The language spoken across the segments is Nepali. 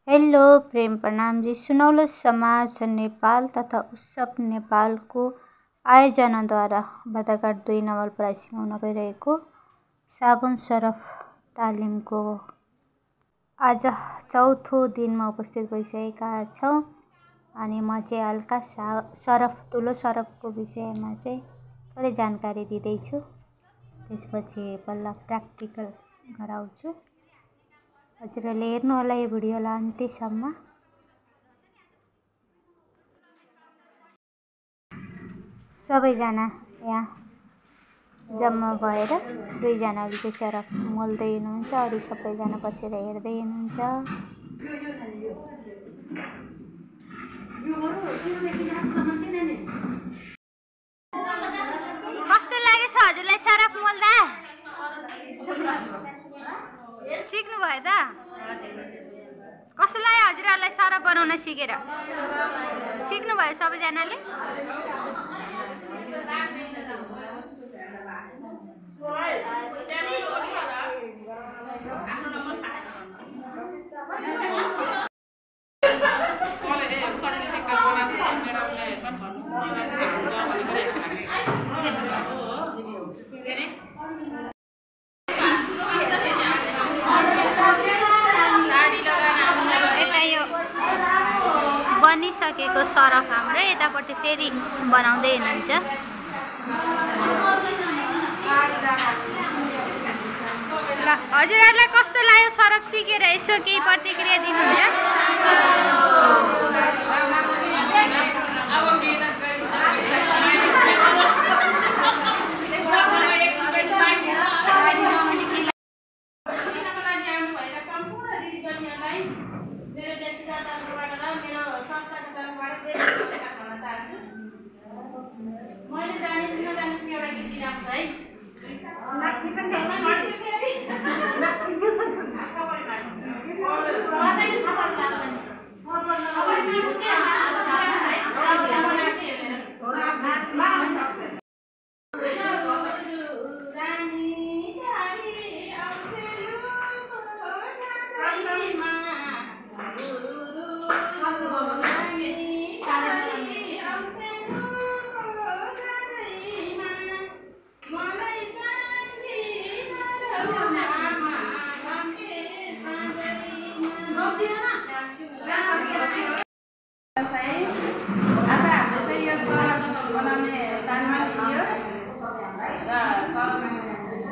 हेलो प्रेम प्रणाम जी। सुनौलो समाज नेपाल तथा उत्सव नेपालको आयोजनाद्वारा बर्दाघाट 2 नवलपरासी हुन गइरहेको साबुन सरफ तालिमको आज चौथो दिनमा उपस्थित भइसकेका छौँ। अनि म चाहिँ हल्का ठुलो सरफको विषयमा चाहिँ थोरै जानकारी दिँदैछु, त्यसपछि बल्ल प्र्याक्टिकल गराउँछु। हजुरहरूले हेर्नु होला यो भिडियोलाई अन्त्यसम्म। सबैजना यहाँ जम्मा भएर 2 जनाले चाहिँ सरफ मोल्दै हुनुहुन्छ, अरू सबैजना बसेर हेर्दै हुनुहुन्छ। कस्तो लागेछ हजुरलाई सरफ मोल्दा? सिक्नु भयो त? कस्तो लाग्यो हजुरहरूलाई सरफ बनाउन सिकेर? सिक्नु भयो सबैजनाले? बनिसकेको सरफ हाम्रो यतापट्टि फेरि बनाउँदै हुनुहुन्छ। ल हजुरहरूलाई कस्तो लाग्यो सरफ सिकेर? यसो केही प्रतिक्रिया दिनुहुन्छ?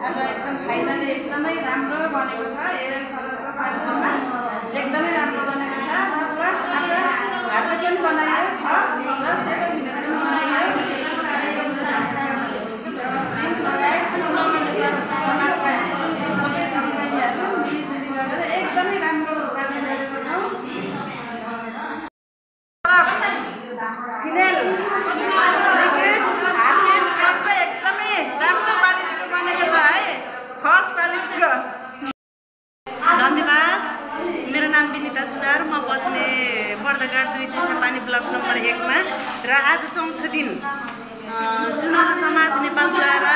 आज एकदम फाइनली एकदमै राम्रो बनेको छ। हेरेर सरको कार्यक्रममा एकदमै राम्रो बनेको छ। र प्लस आज हातले पनि बनाइयो छ र सेतो भिडियो पनि बनाइयो। समाजका सबै दिदीबहिनीहरू मिलिजुली गरेर एकदमै राम्रो कार्य गरेको छौँ। धन्यवाद। मेरो नाम विनिता सुनार, म बस्ने बर्दाघाट 2 चिसापानी ब्लक नम्बर 1 मा। र आज चौथो दिन सुनौलो समाज नेपालद्वारा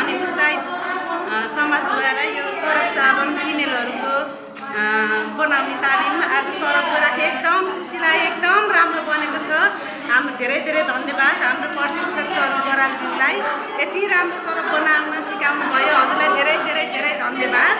अनि उत्साहित समाजद्वारा यो सरफ साबुन फिनेलहरूको बनाउने तालिम आज सरफको राखे एकदम खुसी लाग्यो। एकदम राम्रो बनेको छ। हाम्रो धेरै धेरै धन्यवाद हाम्रो प्रशिक्षक सर बरालज्यूलाई, यति राम्रो सरफ बनाउन सिकाउनु भयो। हजुरलाई धेरै धेरै धेरै धन्यवाद।